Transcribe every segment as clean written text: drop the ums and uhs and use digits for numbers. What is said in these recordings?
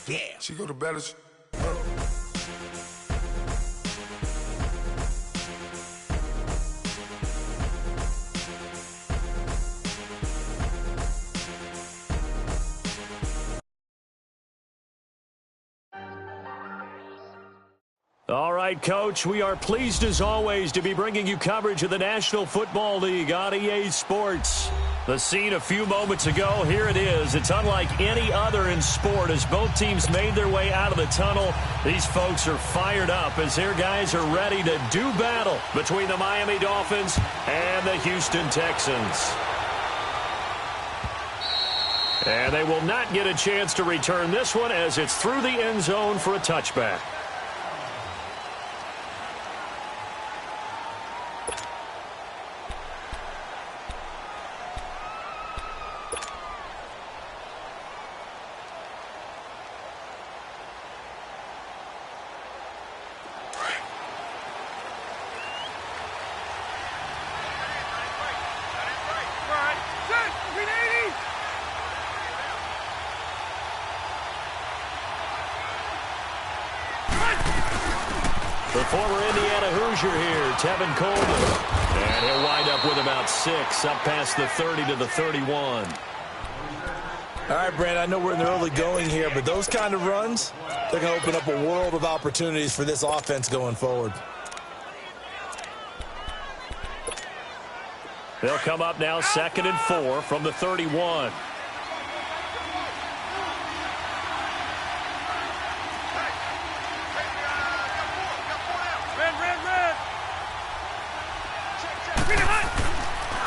fair. She go to battle. All right, Coach, we are pleased as always to be bringing you coverage of the National Football League on EA Sports. The scene a few moments ago, here it is. It's unlike any other in sport as both teams made their way out of the tunnel. These folks are fired up as their guys are ready to do battle between the Miami Dolphins and the Houston Texans. And they will not get a chance to return this one as it's through the end zone for a touchback. The former Indiana Hoosier here, Tevin Coleman. And he'll wind up with about 6, up past the 30 to the 31. All right, Brandon, I know we're in the early going here, but those kind of runs, they're going to open up a world of opportunities for this offense going forward. They'll come up now 2nd and 4 from the 31.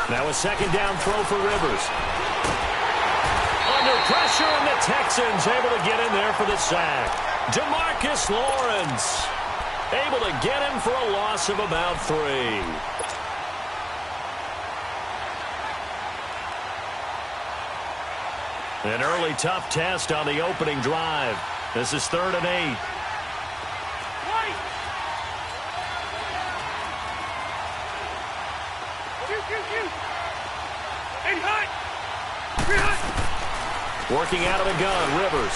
Now a 2nd down throw for Rivers. Under pressure, and the Texans able to get in there for the sack. DeMarcus Lawrence able to get him for a loss of about 3. An early tough test on the opening drive. This is 3rd and 8. Working out of the gun, Rivers.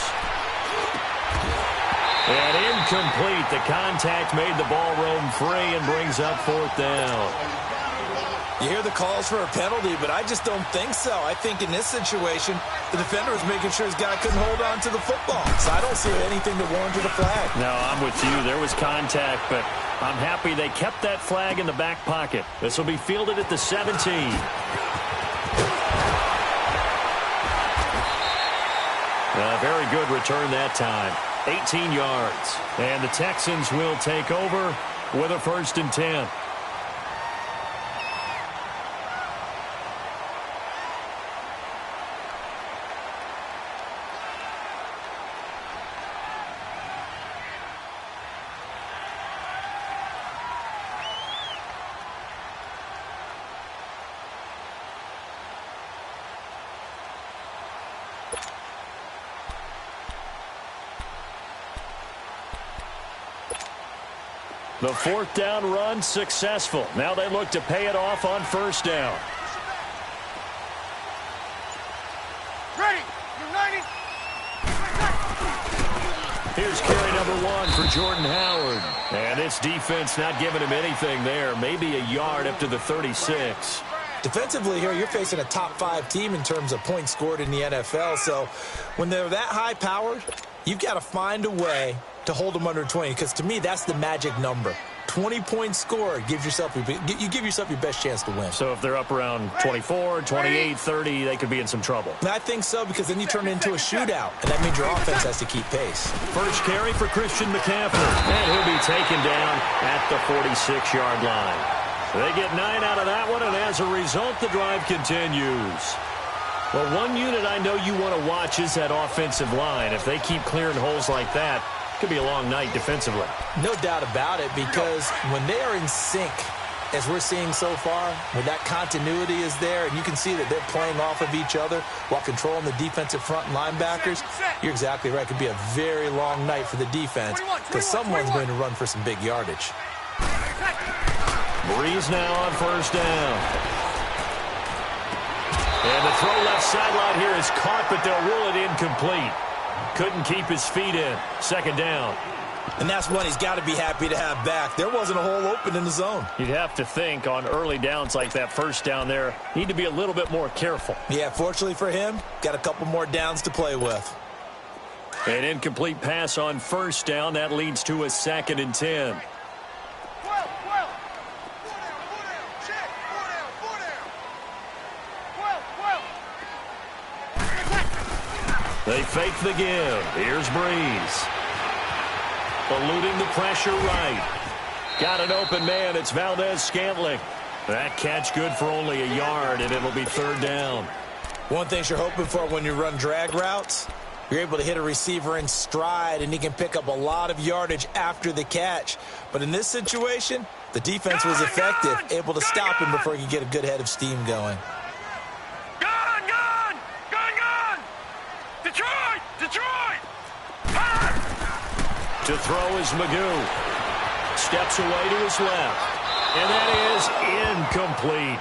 And incomplete. The contact made the ball roam free and brings up 4th down. You hear the calls for a penalty, but I just don't think so. I think in this situation, the defender was making sure his guy couldn't hold on to the football. So I don't see anything to warrant the flag. No, I'm with you. There was contact, but I'm happy they kept that flag in the back pocket. This will be fielded at the 17. Very good return that time. 18 yards. And the Texans will take over with a 1st and 10. The 4th down run successful. Now they look to pay it off on 1st down. Ready. United. Here's carry number 1 for Jordan Howard. And this defense not giving him anything there. Maybe a yard up to the 36. Defensively here, you're facing a top 5 team in terms of points scored in the NFL. So when they're that high-powered, you've got to find a way to hold them under 20, because to me, that's the magic number. 20 points scored, you give yourself your best chance to win. So if they're up around 24, 28, 30, they could be in some trouble. And I think so, because then you turn it into a shootout, and that means your offense has to keep pace. First carry for Christian McCaffrey, and he'll be taken down at the 46-yard line. They get 9 out of that one, and as a result, the drive continues. Well, one unit I know you want to watch is that offensive line. If they keep clearing holes like that, could be a long night defensively. No doubt about it, because when they are in sync, as we're seeing so far, when that continuity is there, and you can see that they're playing off of each other while controlling the defensive front and linebackers, you're exactly right. It could be a very long night for the defense, because someone's going to run for some big yardage. Breeze now on 1st down. And the throw left sideline here is caught, but they'll rule it incomplete. Couldn't keep his feet in. Second down. And that's one he's got to be happy to have back. There wasn't a hole open in the zone. You'd have to think on early downs like that first down there, need to be a little bit more careful. Yeah, fortunately for him, got a couple more downs to play with. An incomplete pass on first down. That leads to a 2nd and 10. They fake the give. Here's Breeze. Eluding the pressure right. Got an open man. It's Valdez-Scantling. That catch good for only a yard, and it'll be 3rd down. One thing you're hoping for when you run drag routes, you're able to hit a receiver in stride, and he can pick up a lot of yardage after the catch. But in this situation, the defense was effective, able to stop him before he could get a good head of steam going. To throw is Magoo. Steps away to his left. And that is incomplete.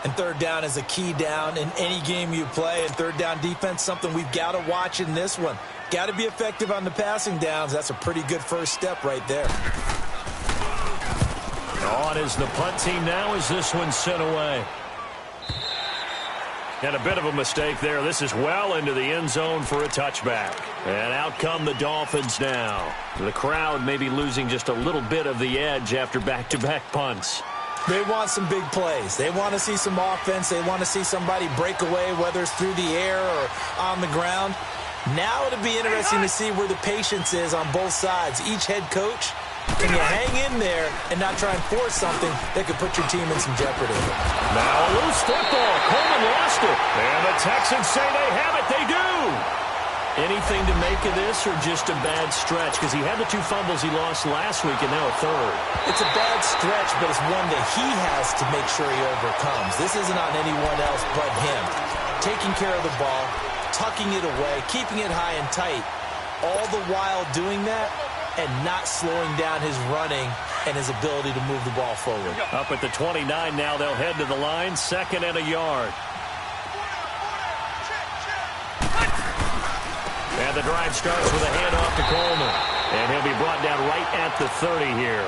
And 3rd down is a key down in any game you play. And 3rd down defense, something we've got to watch in this one. Got to be effective on the passing downs. That's a pretty good first step right there. On is the punt team now as this one's sent away. And a bit of a mistake there. This is well into the end zone for a touchback. And out come the Dolphins now. The crowd may be losing just a little bit of the edge after back-to-back punts. They want some big plays. They want to see some offense. They want to see somebody break away, whether it's through the air or on the ground. Now it'll be interesting to see where the patience is on both sides. Each head coach, can you hang in there and not try and force something that could put your team in some jeopardy? Now a loose football. Coleman lost it. And the Texans say they have it. They do. Anything to make of this or just a bad stretch? Because he had the 2 fumbles he lost last week and now a 3rd. It's a bad stretch, but it's one that he has to make sure he overcomes. This isn't on anyone else but him. Taking care of the ball, tucking it away, keeping it high and tight, all the while doing that and not slowing down his running and his ability to move the ball forward. Up at the 29 now, they'll head to the line, 2nd and a yard. And the drive starts with a handoff to Coleman. And he'll be brought down right at the 30 here.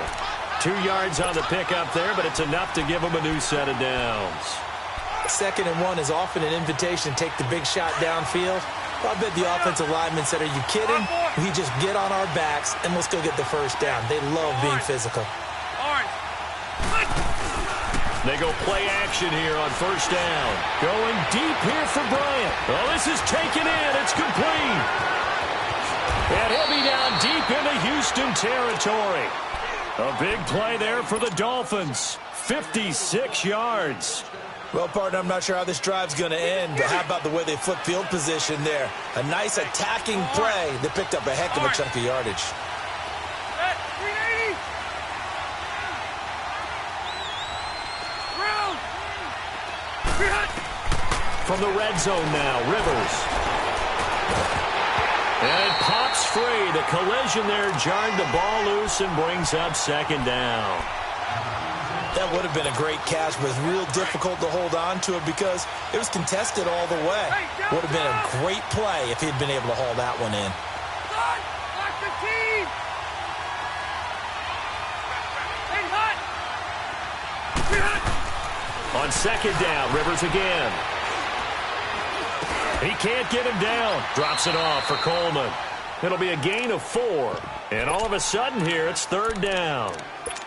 2 yards on the pickup there, but it's enough to give him a new set of downs. 2nd and 1 is often an invitation to take the big shot downfield. I bet the offensive lineman said, are you kidding? We just get on our backs and let's go get the first down. They love being physical. They go play action here on first down. Going deep here for Bryant. Oh, this is taken in. It's complete. And he'll be down deep into Houston territory. A big play there for the Dolphins. 56 yards. Well, partner, I'm not sure how this drive's going to end, but how about the way they flip field position there? A nice attacking play that picked up a heck of a chunk of yardage. From the red zone now, Rivers. And it pops free. The collision there jarred the ball loose and brings up 2nd down. That would have been a great catch, but it's real difficult to hold on to it because it was contested all the way. Would have been a great play if he'd been able to haul that one in. On 2nd down, Rivers again. He can't get him down. Drops it off for Coleman. It'll be a gain of 4. And all of a sudden here, it's 3rd down.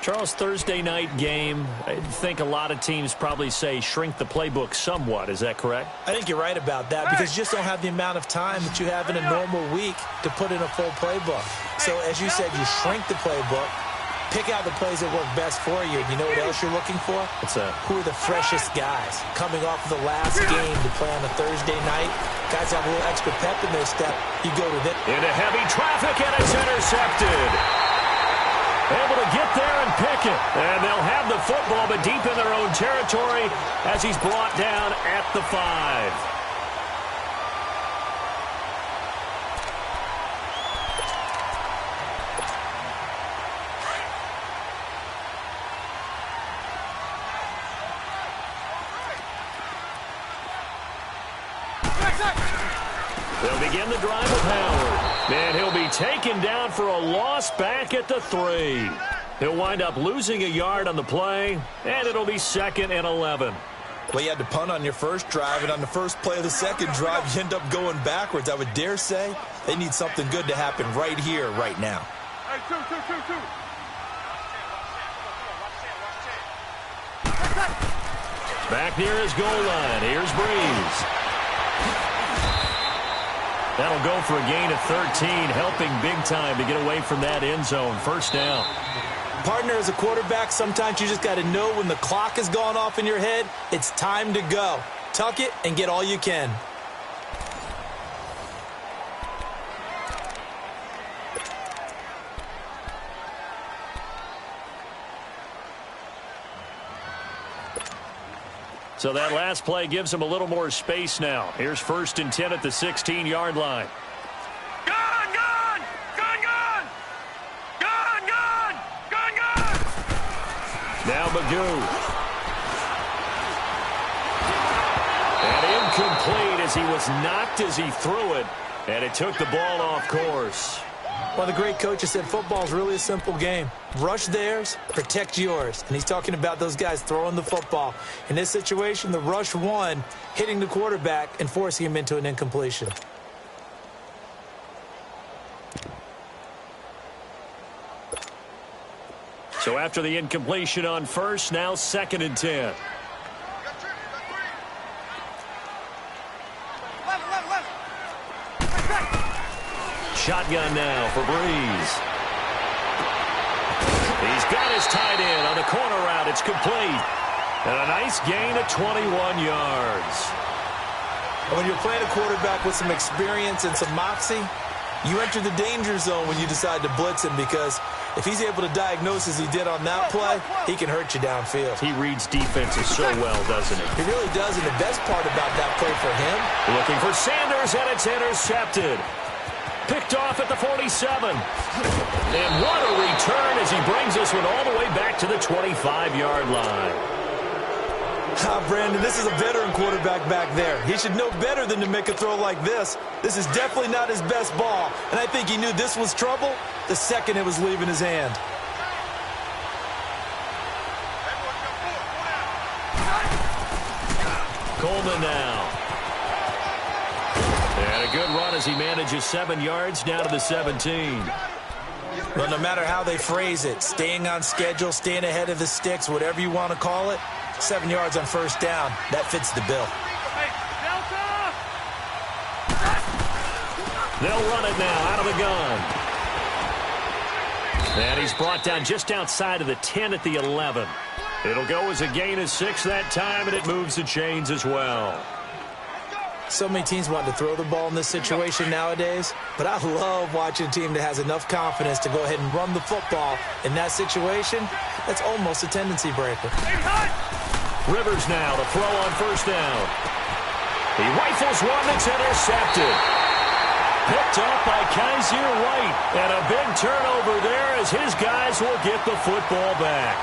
Charles, Thursday night game, I think a lot of teams probably say shrink the playbook somewhat. Is that correct? I think you're right about that because you just don't have the amount of time that you have in a normal week to put in a full playbook. So as you said, you shrink the playbook, pick out the plays that work best for you. You know what else you're looking for? Who are the freshest guys coming off of the last game to play on a Thursday night? Guys have a little extra pep in their step. You go to them. Into heavy traffic, and it's intercepted. Able to get there and pick it. And they'll have the football, but deep in their own territory as he's brought down at the 5. They'll begin the drive with Howard. taken down for a loss back at the 3. He'll wind up losing a yard on the play, and it'll be 2nd and 11. Well, you had to punt on your first drive, and on the first play of the second drive, you end up going backwards. I would dare say they need something good to happen right here, right now. Hey, two. Back near his goal line. Here's Breeze. That'll go for a gain of 13, helping big time to get away from that end zone. First down. Partner, as a quarterback, sometimes you just got to know when the clock has gone off in your head, it's time to go. Tuck it and get all you can. So that last play gives him a little more space now. Here's 1st and 10 at the 16-yard line. Now Magoo. And incomplete as he was knocked as he threw it. And it took the ball off course. Well, the great coach has said football is really a simple game. Rush theirs, protect yours. And he's talking about those guys throwing the football. In this situation, the rush won, hitting the quarterback and forcing him into an incompletion. So after the incompletion on first, now 2nd and 10. Shotgun now for Breeze. He's got his tight end on the corner route. It's complete. And a nice gain of 21 yards. When you're playing a quarterback with some experience and some moxie, you enter the danger zone when you decide to blitz him, because if he's able to diagnose as he did on that play, he can hurt you downfield. He reads defenses so well, doesn't he? He really does, and the best part about that play for him... Looking for Sanders, and it's intercepted. Picked off at the 47. And what a return as he brings this one all the way back to the 25-yard line. Brandon, this is a veteran quarterback back there. He should know better than to make a throw like this. This is definitely not his best ball, and I think he knew this was trouble the second it was leaving his hand. Coleman now. And a good run as he manages 7 yards down to the 17. Well, no matter how they phrase it, staying on schedule, staying ahead of the sticks, whatever you want to call it, 7 yards on first down, that fits the bill. They'll run it now out of the gun. And he's brought down just outside of the 10 at the 11. It'll go as a gain of 6 that time, and it moves the chains as well. So many teams want to throw the ball in this situation nowadays, but I love watching a team that has enough confidence to go ahead and run the football. In that situation, that's almost a tendency breaker. Rivers now to throw on first down. He rifles one that's intercepted. Picked off by Kaiser White. And a big turnover there as his guys will get the football back.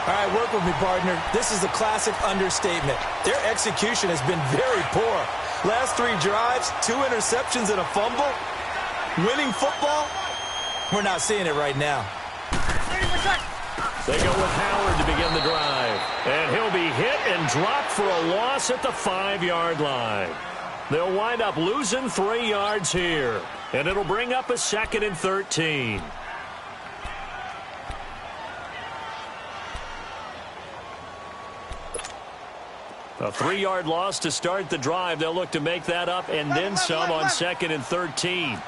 All right, work with me, partner. This is a classic understatement. Their execution has been very poor. Last 3 drives, 2 interceptions and a fumble. Winning football? We're not seeing it right now. They go with Howard to begin the drive. And he'll be hit and dropped for a loss at the 5-yard line. They'll wind up losing 3 yards here. And it'll bring up a 2nd and 13. A 3-yard loss to start the drive. They'll look to make that up and then some on 2nd and 13.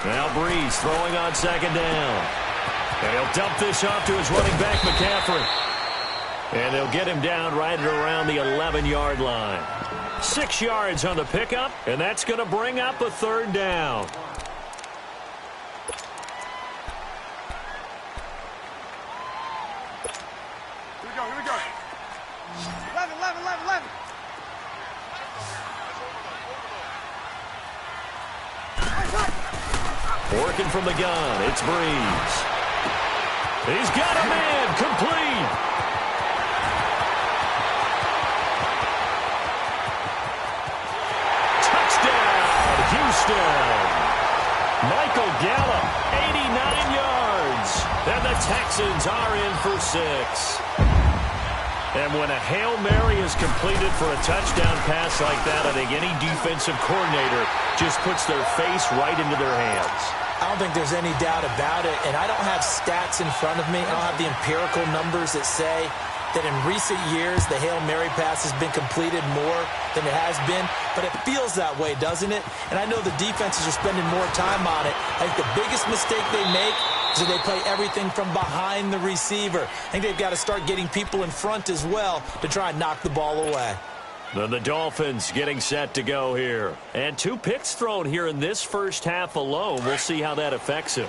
Now Breeze throwing on 2nd down. And he'll dump this off to his running back, McCaffrey. And they'll get him down right at around the 11-yard line. 6 yards on the pickup, and that's going to bring up a 3rd down. Here we go. 11. Working from the gun, it's Breeze. He's got a man, complete. Texans are in for 6. And when a Hail Mary is completed for a touchdown pass like that, I think any defensive coordinator just puts their face right into their hands. I don't think there's any doubt about it, and I don't have stats in front of me. I don't have the empirical numbers that say that in recent years the Hail Mary pass has been completed more than it has been, but it feels that way, doesn't it? And I know the defenses are spending more time on it. I think the biggest mistake they make is that they play everything from behind the receiver. I think they've got to start getting people in front as well to try and knock the ball away. Then the Dolphins getting set to go here. And 2 picks thrown here in this first half alone. We'll see how that affects him.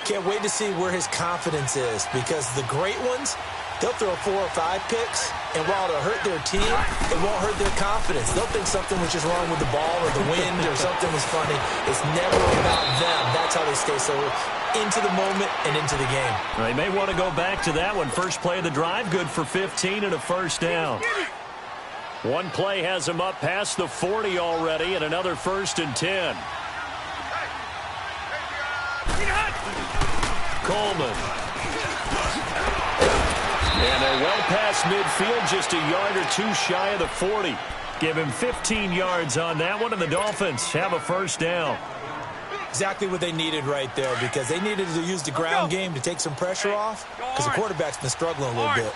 Can't wait to see where his confidence is, because the great ones, they'll throw 4 or 5 picks, and while it'll hurt their team, it won't hurt their confidence. They'll think something was just wrong with the ball or the wind or something was funny. It's never about them. That's how they stay so into the moment and into the game. They may want to go back to that one. First play of the drive, good for 15 and a first down. One play has him up past the 40 already, and another 1st and 10. Coleman. And they're well past midfield, just a yard or 2 shy of the 40. Give him 15 yards on that one, and the Dolphins have a first down. Exactly what they needed right there, because they needed to use the ground game to take some pressure off, because the quarterback's been struggling a little bit.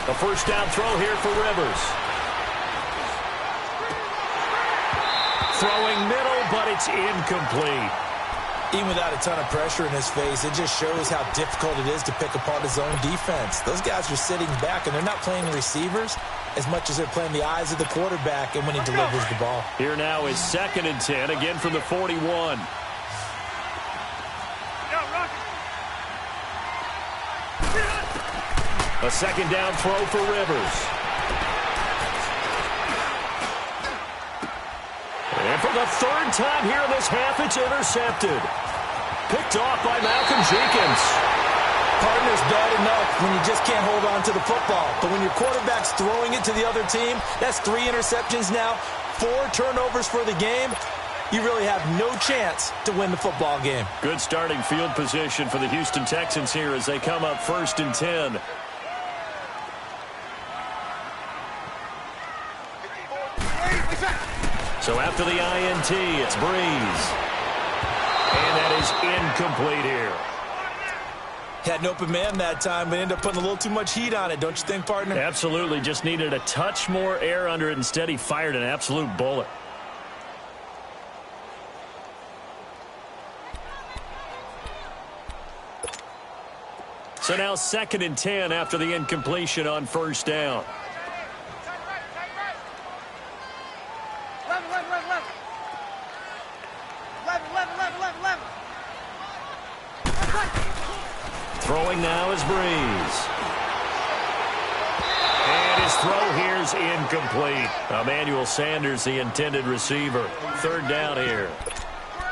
A first down throw here for Rivers. Throwing middle, but it's incomplete. Even without a ton of pressure in his face, it just shows how difficult it is to pick apart his own defense. Those guys are sitting back, and they're not playing receivers as much as they're playing the eyes of the quarterback and when he delivers the ball. Here now is 2nd and 10, again from the 41. A second down throw for Rivers. And for the 3rd time here in this half, it's intercepted. Picked off by Malcolm Jenkins. Partner's bad enough when you just can't hold on to the football. But when your quarterback's throwing it to the other team, that's 3 interceptions now, 4 turnovers for the game. You really have no chance to win the football game. Good starting field position for the Houston Texans here as they come up 1st and 10. So after the INT, it's Breeze. And that is incomplete here. Had an open man that time, but ended up putting a little too much heat on it, don't you think, partner? Absolutely. Just needed a touch more air under it. Instead, he fired an absolute bullet. So now 2nd and 10 after the incompletion on first down. Throwing now is Breeze. And his throw here is incomplete. Emmanuel Sanders, the intended receiver. 3rd down here.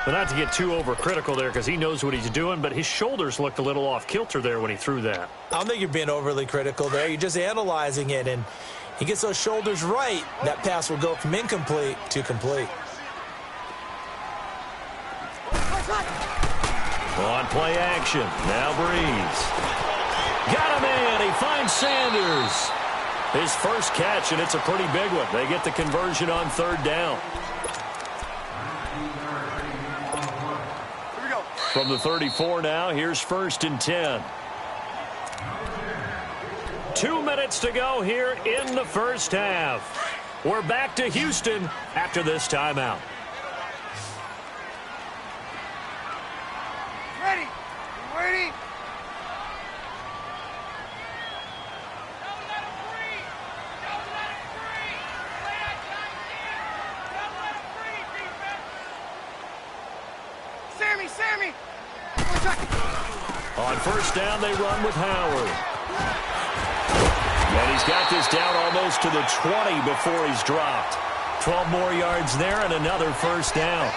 But not to get too overcritical there because he knows what he's doing, but his shoulders looked a little off kilter there when he threw that. I don't think you're being overly critical there. You're just analyzing it, and he gets those shoulders right. That pass will go from incomplete to complete. On play action. Now Breeze. Got him in. He finds Sanders. His first catch, and it's a pretty big one. They get the conversion on 3rd down. Here we go. From the 34 now, here's 1st and 10. 2 minutes to go here in the first half. We're back to Houston after this timeout. Ready? You ready? Sammy! On first down, they run with Howard. And he's got this down almost to the 20 before he's dropped. 12 more yards there and another first down.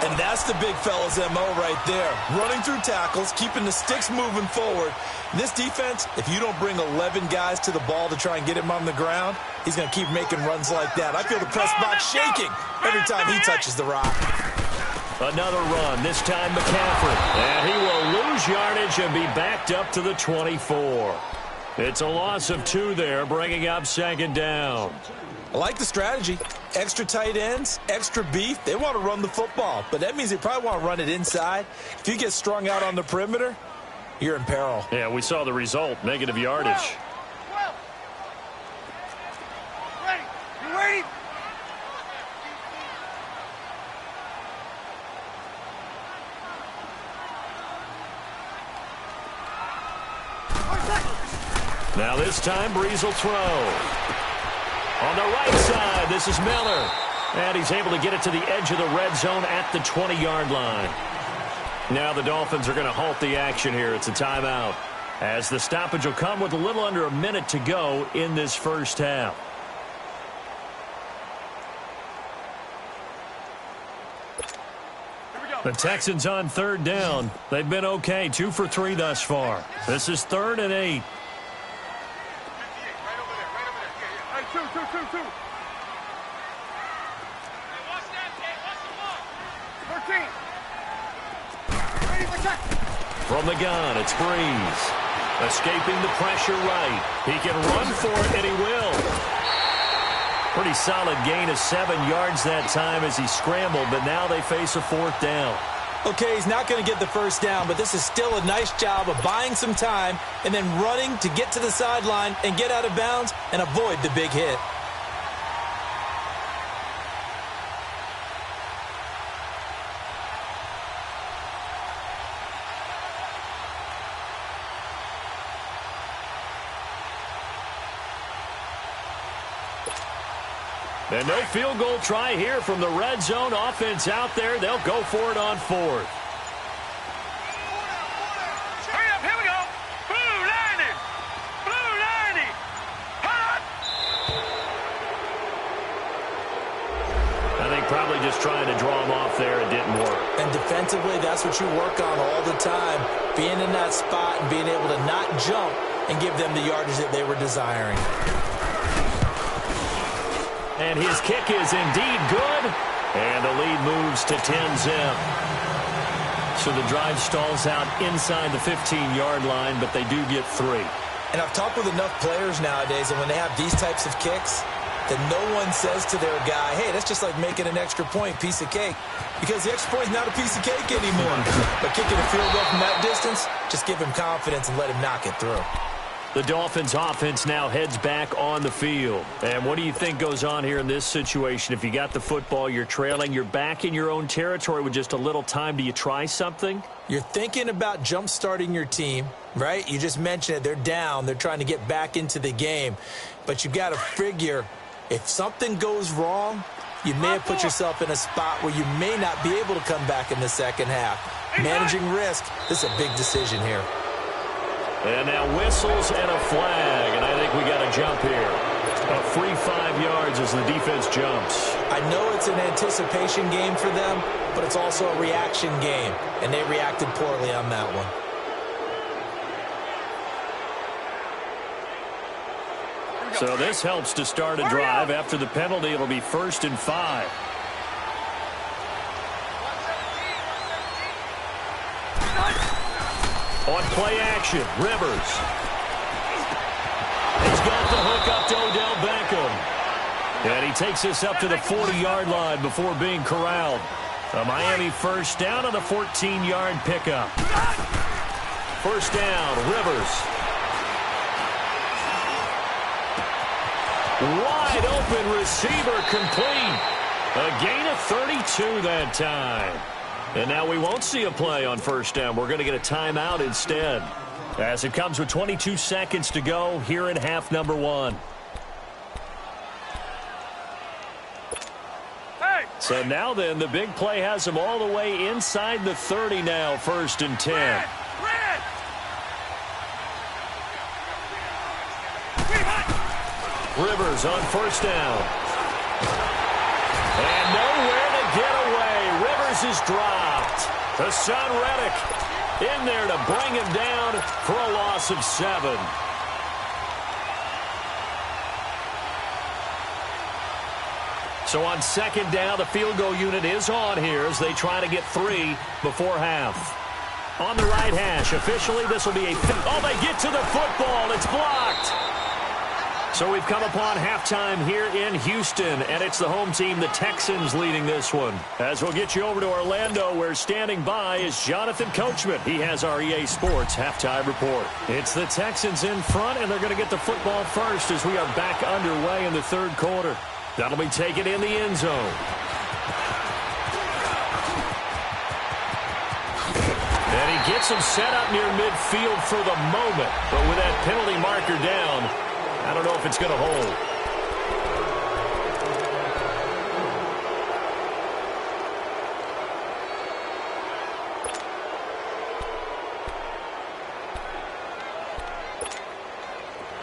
And that's the big fella's MO right there. Running through tackles, keeping the sticks moving forward. This defense, if you don't bring 11 guys to the ball to try and get him on the ground, he's going to keep making runs like that. I feel the press box shaking every time he touches the rock. Another run, this time McCaffrey. And he will lose yardage and be backed up to the 24. It's a loss of 2 there, bringing up second down. I like the strategy. Extra tight ends, extra beef. They want to run the football, but that means they probably want to run it inside. If you get strung out on the perimeter, you're in peril. Yeah, we saw the result, negative yardage. Ready? You ready? Now this time, Breeze will throw. On the right side, this is Miller. And he's able to get it to the edge of the red zone at the 20-yard line. Now the Dolphins are going to halt the action here. It's a timeout, as the stoppage will come with a little under a minute to go in this first half. The Texans on third down. They've been okay, 2 for 3 thus far. This is 3rd and 8. From the gun, it's Breeze. Escaping the pressure right. He can run for it, and he will. Pretty solid gain of 7 yards that time as he scrambled, but now they face a 4th down. Okay, he's not going to get the first down, but this is still a nice job of buying some time and then running to get to the sideline and get out of bounds and avoid the big hit. And no field goal try here from the red zone. Offense out there. They'll go for it on 4th. Hurry up, here we go. Blue lining. Blue lining. Hot. I think probably just trying to draw him off there. It didn't work. And defensively, that's what you work on all the time. Being in that spot and being able to not jump and give them the yardage that they were desiring. And his kick is indeed good. And the lead moves to 10-zip. So the drive stalls out inside the 15-yard line, but they do get 3. And I've talked with enough players nowadays, and when they have these types of kicks, that no one says to their guy, hey, that's just like making an extra point, piece of cake. Because the extra point is not a piece of cake anymore. But kicking a field goal from that distance, just give him confidence and let him knock it through. The Dolphins offense now heads back on the field. And what do you think goes on here in this situation? If you got the football, you're trailing, you're back in your own territory with just a little time. Do you try something? You're thinking about jump-starting your team, right? You just mentioned it. They're down. They're trying to get back into the game. But you got to figure, if something goes wrong, you may have put yourself in a spot where you may not be able to come back in the second half. Managing risk, this is a big decision here. And now whistles and a flag, and I think we got a jump here. A free 5 yards as the defense jumps. I know it's an anticipation game for them, but it's also a reaction game, and they reacted poorly on that one. So this helps to start a drive. After the penalty, it'll be 1st and 5. On play action, Rivers. He's got the hook up to Odell Beckham. And he takes this up to the 40-yard line before being corralled. A Miami first down on a 14-yard pickup. First down, Rivers. Wide open receiver complete. A gain of 32 that time. And now we won't see a play on first down. We're going to get a timeout instead, as it comes with 22 seconds to go here in half number 1. Hey. So now then, the big play has them all the way inside the 30 now, 1st and 10. Red. Rivers on first down. And nowhere to get away. Rivers is dropped. Hassan Reddick in there to bring him down for a loss of 7. So on second down, the field goal unit is on here as they try to get 3 before half. On the right hash, officially, this will be a... Oh, they get to the football. It's blocked. So we've come upon halftime here in Houston, and it's the home team, the Texans, leading this one. As we'll get you over to Orlando, where standing by is Jonathan Coachman. He has our EA Sports halftime report. It's the Texans in front, and they're going to get the football first as we are back underway in the third quarter. That'll be taken in the end zone. And he gets him set up near midfield for the moment, but with that penalty marker down, I don't know if it's going to hold.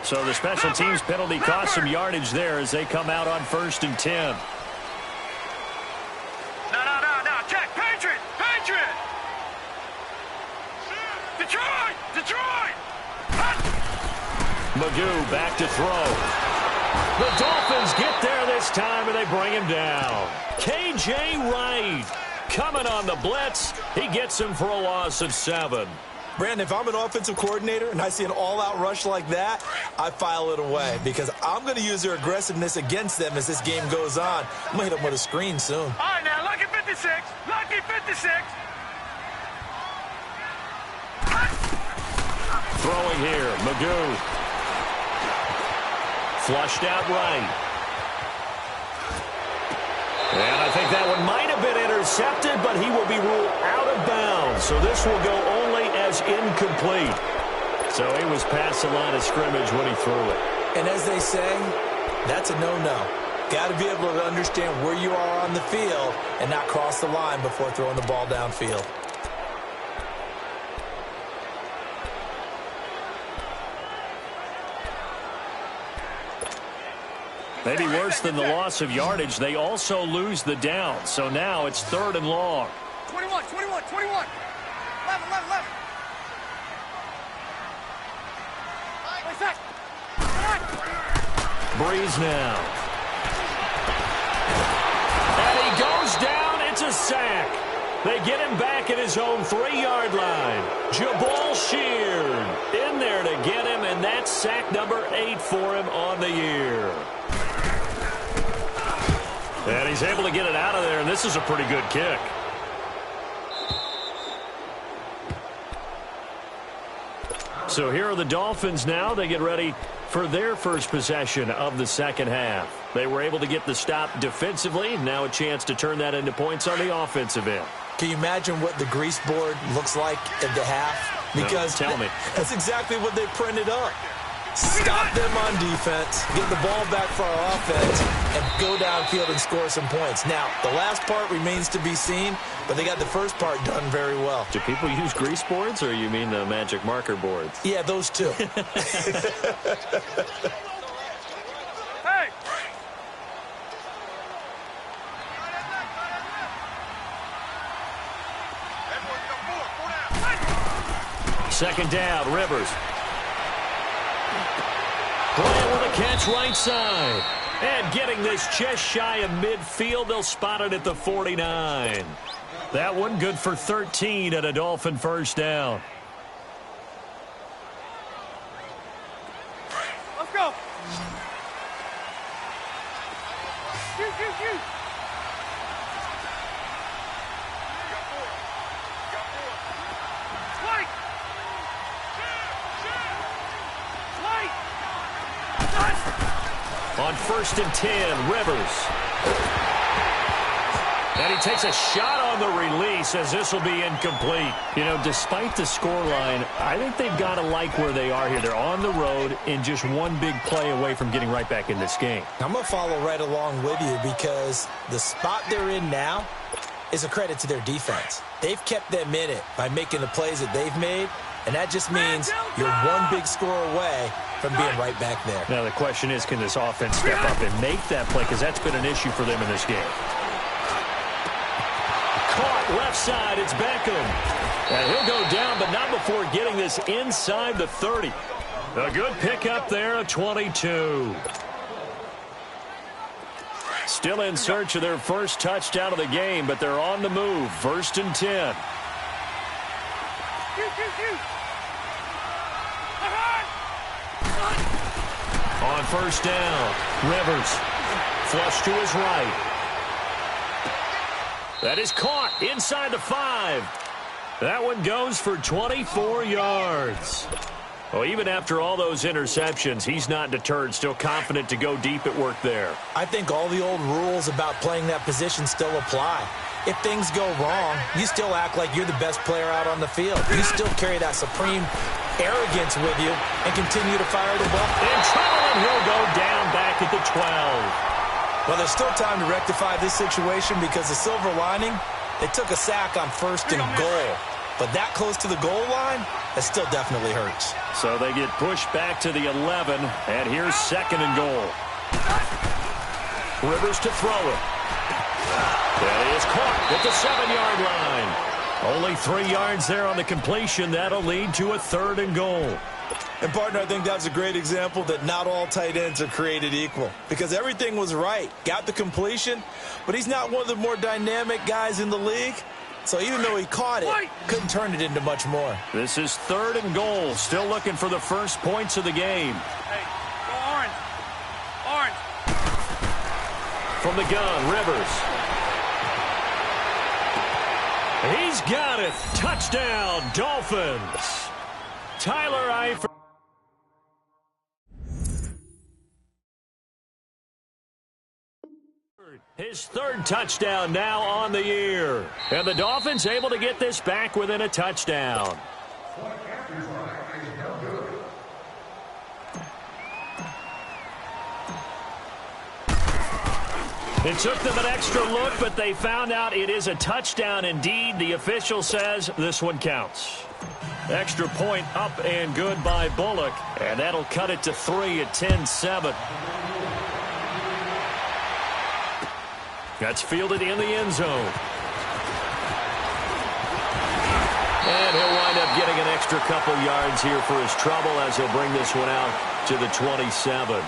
So the special teams penalty cost some yardage there as they come out on 1st and 10. No. Check. Patriot. Detroit. Magoo back to throw. The Dolphins get there this time, and they bring him down. K.J. Wright coming on the blitz. He gets him for a loss of 7. Brandon, if I'm an offensive coordinator and I see an all-out rush like that, I file it away because I'm going to use their aggressiveness against them as this game goes on. I'm going to hit them with a screen soon. All right, now, lucky 56. Throwing here, Magoo. Flushed out right. And I think that one might have been intercepted, but he will be ruled out of bounds. So this will go only as incomplete. So he was past the line of scrimmage when he threw it. And as they say, that's a no-no. Got to be able to understand where you are on the field and not cross the line before throwing the ball downfield. Maybe worse than the loss of yardage, they also lose the down. So now it's 3rd and long. 21. 11. Breeze now. And he goes down. It's a sack. They get him back at his own 3-yard line. Jabal Sheard in there to get him, and that's sack number 8 for him on the year. And he's able to get it out of there, and this is a pretty good kick. So here are the Dolphins now. They get ready for their first possession of the second half. They were able to get the stop defensively. Now a chance to turn that into points on the offensive end. Can you imagine what the grease board looks like at the half? Because no, tell me. That's exactly what they printed up. Stop them on defense, get the ball back for our offense, and go downfield and score some points. Now, the last part remains to be seen, but they got the first part done very well. Do people use grease boards, or you mean the magic marker boards? Yeah, those two. Hey! Second down, Rivers. Playing with a catch right side. And getting this just shy of midfield, they'll spot it at the 49. That one good for 13 at a Dolphin first down. Let's go! Shoot! On 1st and 10, Rivers. And he takes a shot on the release as this will be incomplete. You know, despite the scoreline, I think they've got to like where they are here. They're on the road and just one big play away from getting right back in this game. I'm going to follow right along with you because the spot they're in now is a credit to their defense. They've kept them in it by making the plays that they've made, and that just means you're one big score away from being right back there. Now the question is, can this offense step up and make that play? Because that's been an issue for them in this game. Caught left side, it's Beckham. And he'll go down, but not before getting this inside the 30. A good pickup there, a 22. Still in search of their first touchdown of the game, but they're on the move. 1st and 10. On first down, Rivers. Flush to his right. That is caught inside the 5. That one goes for 24 yards. Well, even after all those interceptions, he's not deterred, still confident to go deep at work there. I think all the old rules about playing that position still apply. If things go wrong, you still act like you're the best player out on the field. You still carry that supreme arrogance with you and continue to fire the ball. In trouble, and he'll go down back at the 12. Well, there's still time to rectify this situation because the silver lining, they took a sack on first and goal. But that close to the goal line, that still definitely hurts. So they get pushed back to the 11, and here's second and goal. Rivers to throw it. That is caught at the 7-yard line. Only 3 yards there on the completion. That'll lead to a third and goal. And, partner, I think that's a great example that not all tight ends are created equal because everything was right. Got the completion, but he's not one of the more dynamic guys in the league. So even though he caught it, couldn't turn it into much more. This is third and goal. Still looking for the first points of the game. Hey, go orange. Orange. From the gun, Rivers. He's got it. Touchdown, Dolphins. Tyler Eifert. His third touchdown now on the year. And the Dolphins able to get this back within a touchdown. It took them an extra look, but they found out it is a touchdown indeed. The official says this one counts. Extra point up and good by Bullock. And that'll cut it to 3 at 10-7. That's fielded in the end zone. And he'll wind up getting an extra couple yards here for his trouble as he'll bring this one out to the 27.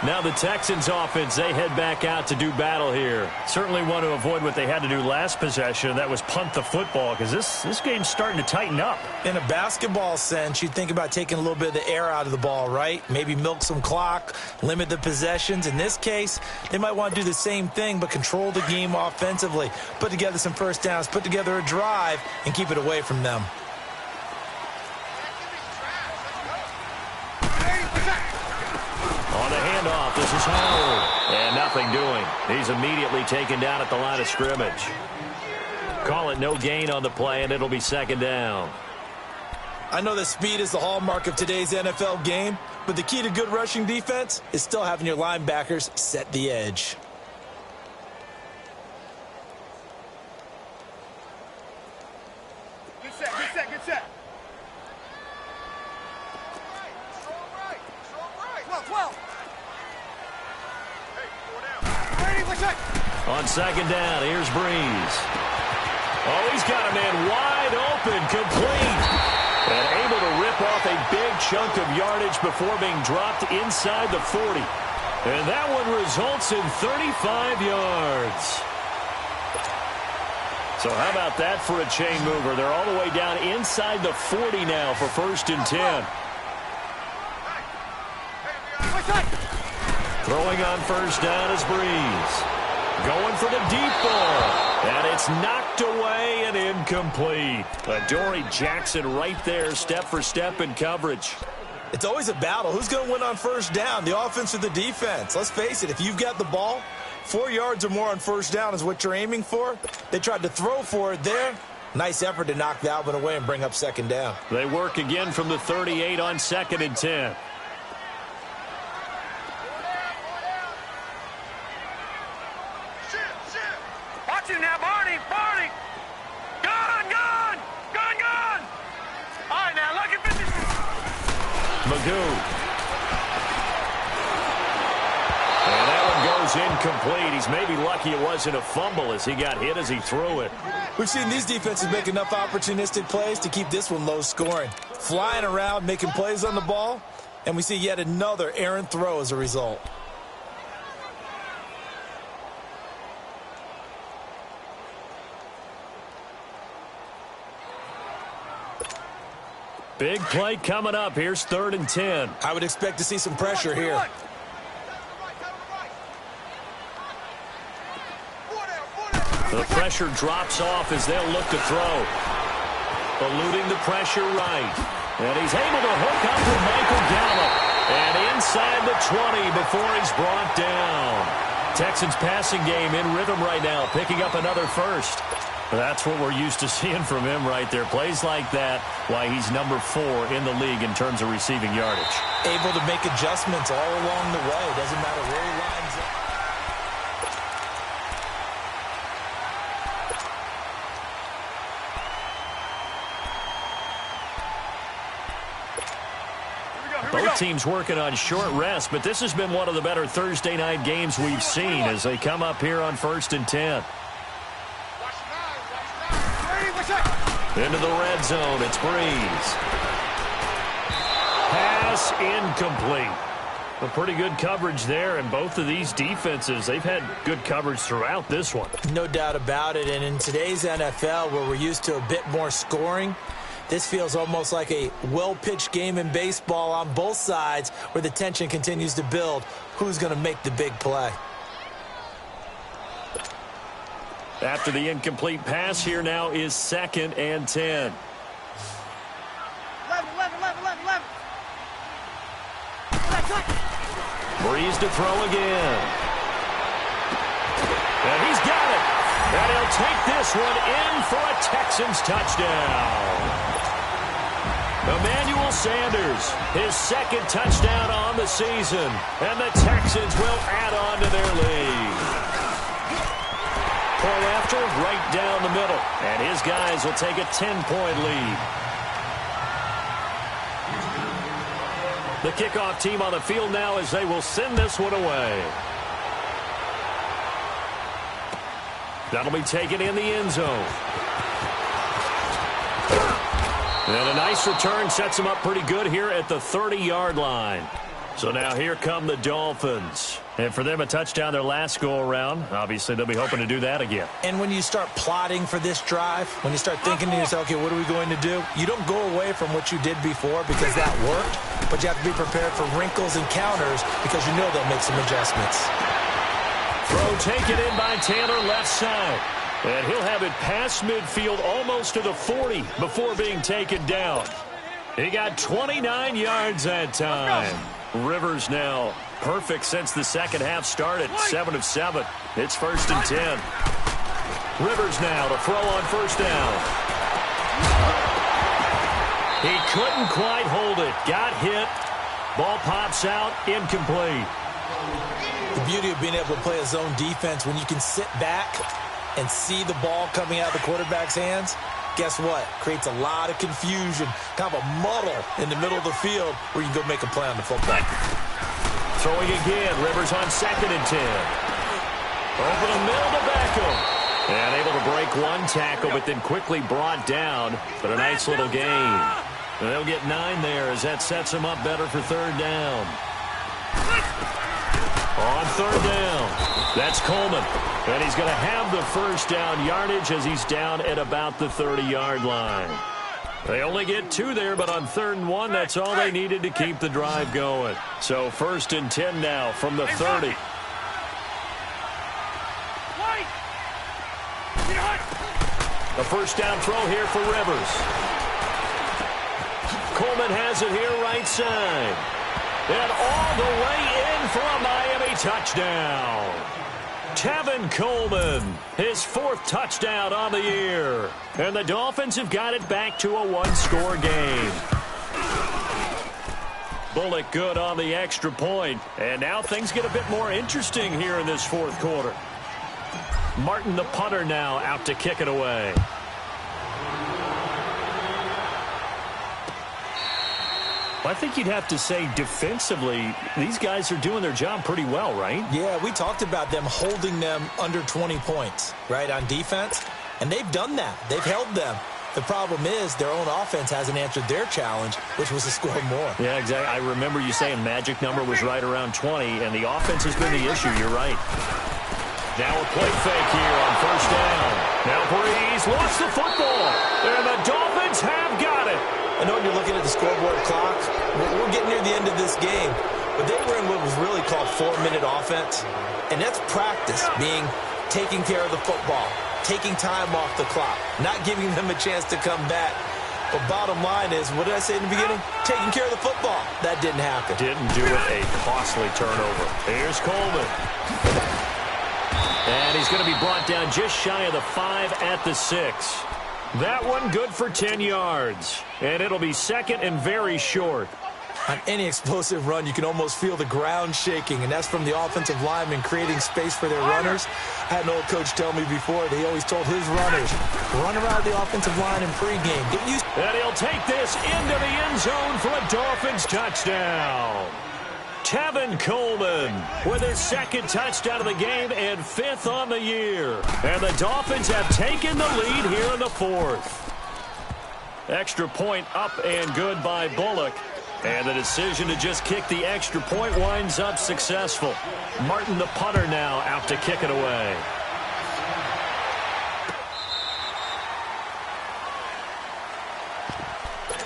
Now the Texans offense, they head back out to do battle here. Certainly want to avoid what they had to do last possession, that was punt the football, because this game's starting to tighten up. In a basketball sense, you think about taking a little bit of the air out of the ball, right? Maybe milk some clock, limit the possessions. In this case, they might want to do the same thing, but control the game offensively. Put together some first downs, put together a drive, and keep it away from them. On the handoff, this is Howard. And nothing doing. He's immediately taken down at the line of scrimmage. Call it no gain on the play, and it'll be second down. I know that speed is the hallmark of today's NFL game, but the key to good rushing defense is still having your linebackers set the edge. Good set, good set, good set. 12. On second down, here's Breeze. Oh, he's got a man wide open, complete. And able to rip off a big chunk of yardage before being dropped inside the 40. And that one results in 35 yards. So how about that for a chain mover? They're all the way down inside the 40 now for first and 10. Throwing on first down is Breeze. Going for the deep ball. And it's knocked away and incomplete. Adoree Jackson right there, step for step in coverage. It's always a battle. Who's going to win on first down, the offense or the defense? Let's face it, if you've got the ball, 4 yards or more on first down is what you're aiming for. They tried to throw for it there. Nice effort to knock that one away and bring up second down. They work again from the 38 on second and 10. Watch him now, Barney. Gun. All right, now, look at this. Magoo. And that one goes incomplete. He's maybe lucky it wasn't a fumble as he got hit as he threw it. We've seen these defenses make enough opportunistic plays to keep this one low scoring. Flying around, making plays on the ball, and we see yet another errant throw as a result. Big play coming up. Here's 3rd and 10. I would expect to see some pressure here. The pressure drops off as they'll look to throw. Eluding the pressure right. And he's able to hook up with Michael Gallup. And inside the 20 before he's brought down. Texans passing game in rhythm right now, picking up another first. That's what we're used to seeing from him right there. Plays like that, why he's number 4 in the league in terms of receiving yardage. Able to make adjustments all along the way. Doesn't matter where he lines up. Both teams working on short rest, but this has been one of the better Thursday night games we've seen as they come up here on 1st and 10. Into the red zone, it's Breeze. Pass incomplete. A pretty good coverage there, and both of these defenses, they've had good coverage throughout this one. No doubt about it, and in today's NFL, where we're used to a bit more scoring, this feels almost like a well-pitched game in baseball on both sides where the tension continues to build. Who's going to make the big play? After the incomplete pass, here now is 2nd and 10. 11. Breeze to throw again. And he's got it. And he'll take this one in for a Texans touchdown. Emmanuel Sanders, his 2nd touchdown on the season. And the Texans will add on to their lead. Point after, right down the middle. And his guys will take a 10-point lead. The kickoff team on the field now as they will send this one away. That'll be taken in the end zone. And a nice return sets him up pretty good here at the 30-yard line. So now here come the Dolphins. And for them, a touchdown their last go-around. Obviously, they'll be hoping to do that again. And when you start plotting for this drive, when you start thinking to yourself, okay, what are we going to do? You don't go away from what you did before because that worked, but you have to be prepared for wrinkles and counters because you know they'll make some adjustments. Throw taken in by Taylor, left side. And he'll have it past midfield almost to the 40 before being taken down. He got 29 yards that time. Rivers now perfect since the second half started. 7 of 7. It's 1st and 10. Rivers now to throw on 1st down. He couldn't quite hold it. Got hit. Ball pops out. Incomplete. The beauty of being able to play a zone defense when you can sit back and see the ball coming out of the quarterback's hands, guess what? Creates a lot of confusion, kind of a muddle in the middle of the field where you can go make a play on the football. Throwing again, Rivers on 2nd and 10. Over the middle to Beckham. And able to break one tackle, but then quickly brought down. But a nice little gain. And they'll get 9 there as that sets them up better for 3rd down. On 3rd down, that's Coleman. And he's going to have the 1st down yardage as he's down at about the 30-yard line. They only get 2 there, but on 3rd and 1, that's all they needed to keep the drive going. So 1st and 10 now from the 30. A 1st down throw here for Rivers. Coleman has it here right side. And all the way in for a Miami touchdown. Tevin Coleman, his 4th touchdown on the year. And the Dolphins have got it back to a 1-score game. Bullock good on the extra point. And now things get a bit more interesting here in this 4th quarter. Martin, the punter, now out to kick it away. I think you'd have to say defensively, these guys are doing their job pretty well, right? Yeah, we talked about them holding them under 20 points, right, on defense. And they've done that. They've held them. The problem is their own offense hasn't answered their challenge, which was to score more. Yeah, exactly. I remember you saying magic number was right around 20, and the offense has been the issue. You're right. Now a play fake here on 1st down. Now Breeze lost the football, and the Dolphins have got it. I know you're looking at the scoreboard clock. We're getting near the end of this game. But they were in what was really called 4-minute offense. And that's practice, being taking care of the football, taking time off the clock, not giving them a chance to come back. But bottom line is, what did I say in the beginning? Taking care of the football. That didn't happen. Didn't do it. A costly turnover. Here's Coleman. And he's going to be brought down just shy of the 5 at the 6. That one good for 10 yards. And it'll be second and very short. On any explosive run, you can almost feel the ground shaking, and that's from the offensive linemen creating space for their runners. I had an old coach tell me before, he always told his runners, run around the offensive line in pregame. Get used. And he'll take this into the end zone for a Dolphins touchdown. Tevin Coleman with his second touchdown of the game and 5th on the year. And the Dolphins have taken the lead here in the 4th. Extra point up and good by Bullock. And the decision to just kick the extra point winds up successful. Martin, the punter, now out to kick it away.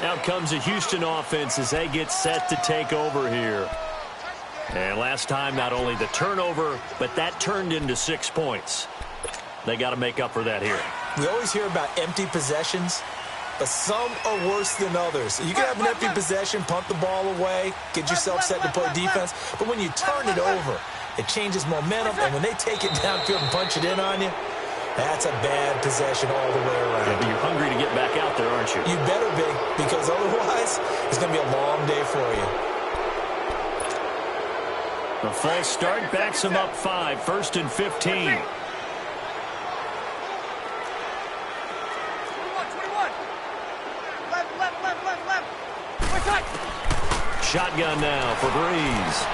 Out comes the Houston offense as they get set to take over here. And last time, not only the turnover, but that turned into 6 points. They got to make up for that here. We always hear about empty possessions, but some are worse than others. You can have an empty possession, punt the ball away, get yourself set to play defense, but when you turn it over, it changes momentum, and when they take it downfield and punch it in on you, that's a bad possession all the way around. Yeah, but you're hungry to get back out there, aren't you? You better be, because otherwise, it's going to be a long day for you. The false start backs him up 5, 1st and 15. Shotgun now for Breeze.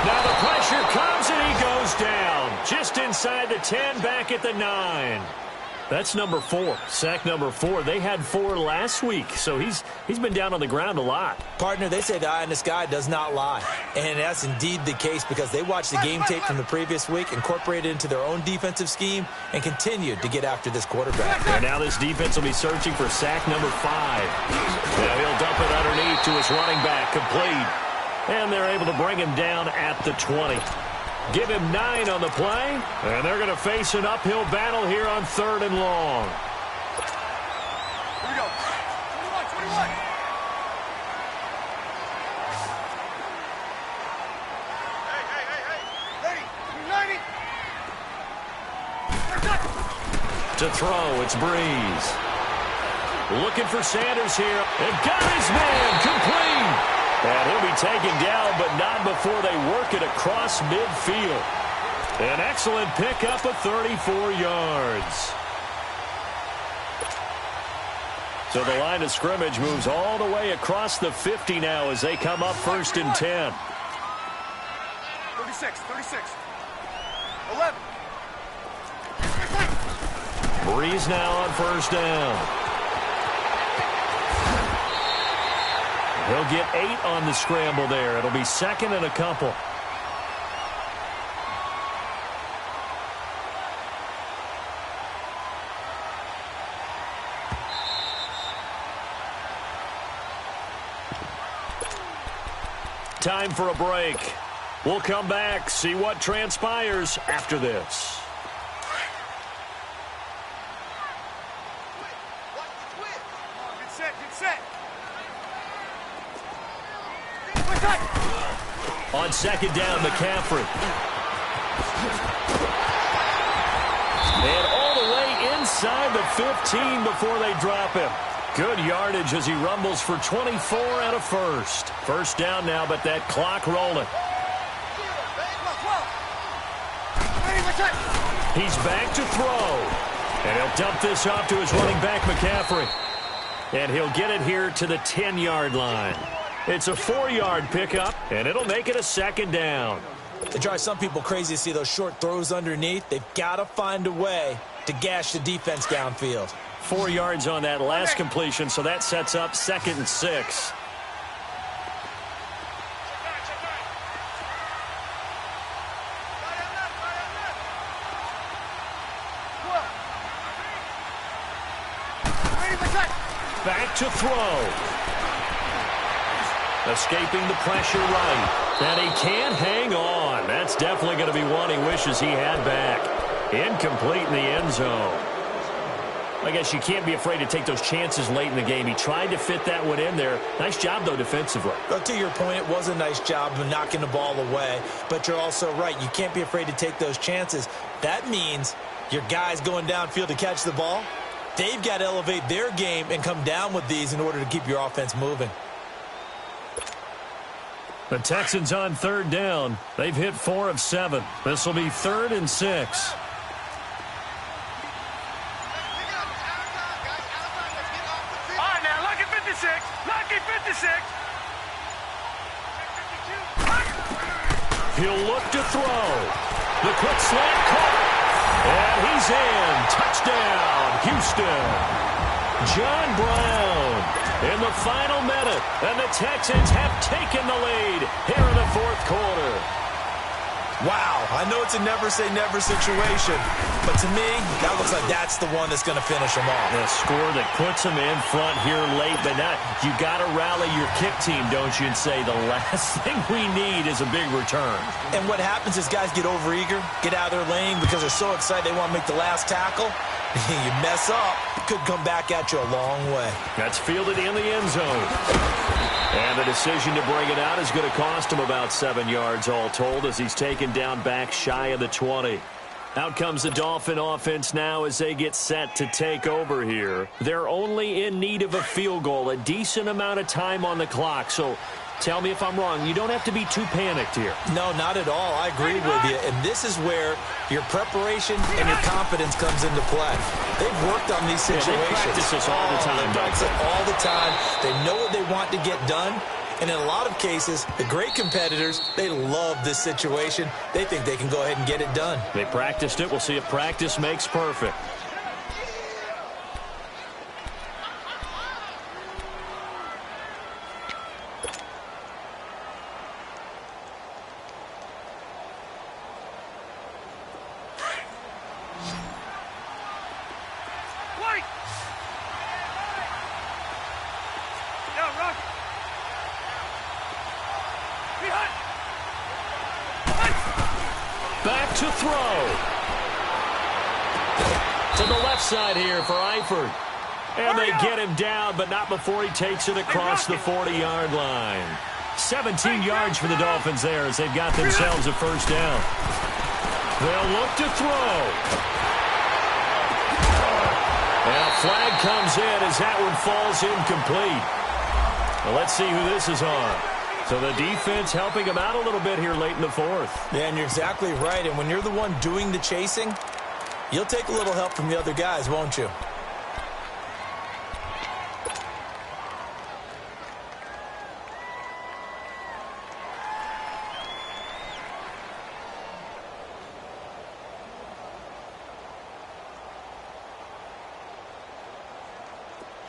Now the pressure comes and he goes down. Just inside the 10, back at the 9. That's number 4. Sack number 4. They had 4 last week, so he's been down on the ground a lot. Partner, they say the eye in the sky does not lie. And that's indeed the case because they watched the game tape from the previous week, incorporated it into their own defensive scheme, and continued to get after this quarterback. And now this defense will be searching for sack number 5. Now he'll dump it underneath to his running back, complete. And they're able to bring him down at the 20. Give him 9 on the play, and they're going to face an uphill battle here on 3rd and long. Here we go. 21. Hey. Ready. 90. To throw, it's Breeze. Looking for Sanders here, and got his man, complete. And he'll be taken down, but not before they work it across midfield. An excellent pickup of 34 yards. So the line of scrimmage moves all the way across the 50 now as they come up 1st and 10. 36. 11. Breeze now on 1st down. He'll get 8 on the scramble there. It'll be 2nd and a couple. Time for a break. We'll come back, see what transpires after this. Get set. On 2nd down, McCaffrey. And all the way inside the 15 before they drop him. Good yardage as he rumbles for 24 and a first. 1st down now, but that clock rolling. He's back to throw. And he'll dump this off to his running back, McCaffrey. And he'll get it here to the 10-yard line. It's a 4-yard pickup, and it'll make it a 2nd down. It drives some people crazy to see those short throws underneath. They've got to find a way to gash the defense downfield. 4 yards on that last completion, so that sets up 2nd and 6. Back to throw. Escaping the pressure right. And he can't hang on. That's definitely going to be one he wishes he had back. Incomplete in the end zone. I guess you can't be afraid to take those chances late in the game. He tried to fit that one in there. Nice job, though, defensively. But to your point, it was a nice job of knocking the ball away. But you're also right. You can't be afraid to take those chances. That means your guys going downfield to catch the ball, they've got to elevate their game and come down with these in order to keep your offense moving. The Texans on third down. They've hit 4 of 7. This will be 3rd and 6. Lucky 56. He'll look to throw. The quick slant caught. And he's in. Touchdown, Houston. John Brown in the final minute. And the Texans have taken the lead here in the 4th quarter. Wow, I know it's a never-say-never situation, but to me, that looks like that's the one that's going to finish them off. The score that puts them in front here late, but not. You got to rally your kick team, don't you, and say the last thing we need is a big return. And what happens is guys get overeager, get out of their lane because they're so excited they want to make the last tackle. You mess up, it could come back at you a long way. That's fielded in the end zone. And the decision to bring it out is going to cost him about 7 yards all told as he's taken down back shy of the 20. Out comes the Dolphin offense now as they get set to take over here. They're only in need of a field goal, a decent amount of time on the clock. So tell me if I'm wrong. You don't have to be too panicked here. No, not at all. I agree with you. And this is where your preparation and your confidence comes into play. They've worked on these situations. Yeah, they practice this all the time. They practice it all the time. They know what they want to get done. And in a lot of cases, the great competitors, they love this situation. They think they can go ahead and get it done. They practiced it. We'll see if practice makes perfect. Back to throw. To the left side here for Eifert. And they get him down, but not before he takes it across the 40-yard line. 17 yards for the Dolphins there as they've got themselves a first down. They'll look to throw. And a flag comes in as that one falls incomplete. Well, let's see who this is on. So the defense helping him out a little bit here late in the 4th. Yeah, and you're exactly right. And when you're the one doing the chasing, you'll take a little help from the other guys, won't you?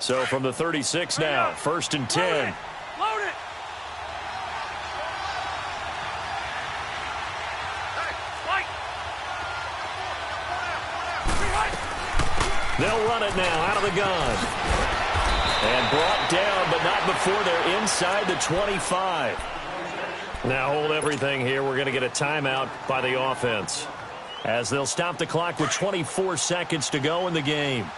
So from the 36 now, 1st and 10. Load it. They'll run it now out of the gun. And brought down, but not before they're inside the 25. Now hold everything here. We're going to get a timeout by the offense as they'll stop the clock with 24 seconds to go in the game.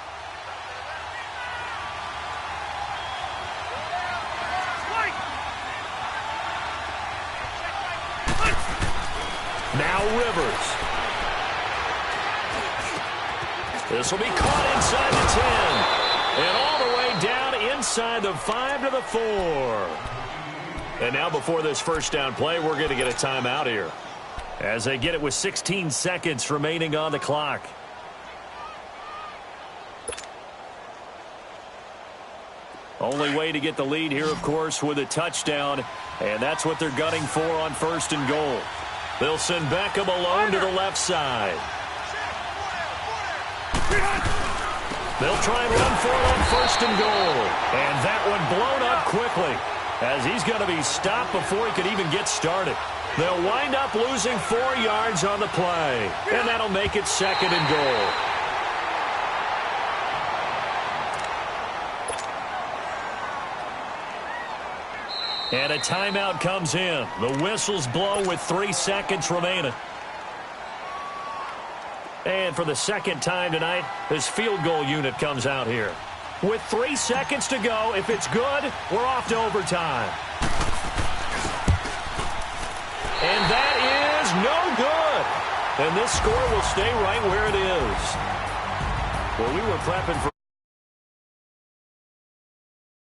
Now Rivers. This will be caught inside the 10. And all the way down inside the 5 to the 4. And now before this first down play, we're going to get a timeout here as they get it with 16 seconds remaining on the clock. Only way to get the lead here, of course, with a touchdown. And that's what they're gunning for on 1st and goal. They'll send Beckham alone to the left side. They'll try and run for it on 1st and goal. And that one blown up quickly as he's going to be stopped before he could even get started. They'll wind up losing 4 yards on the play. And that'll make it 2nd and goal. And a timeout comes in. The whistles blow with 3 seconds remaining. And for the second time tonight, this field goal unit comes out here. With 3 seconds to go, if it's good, we're off to overtime. And that is no good. And this score will stay right where it is. Well, we were prepping for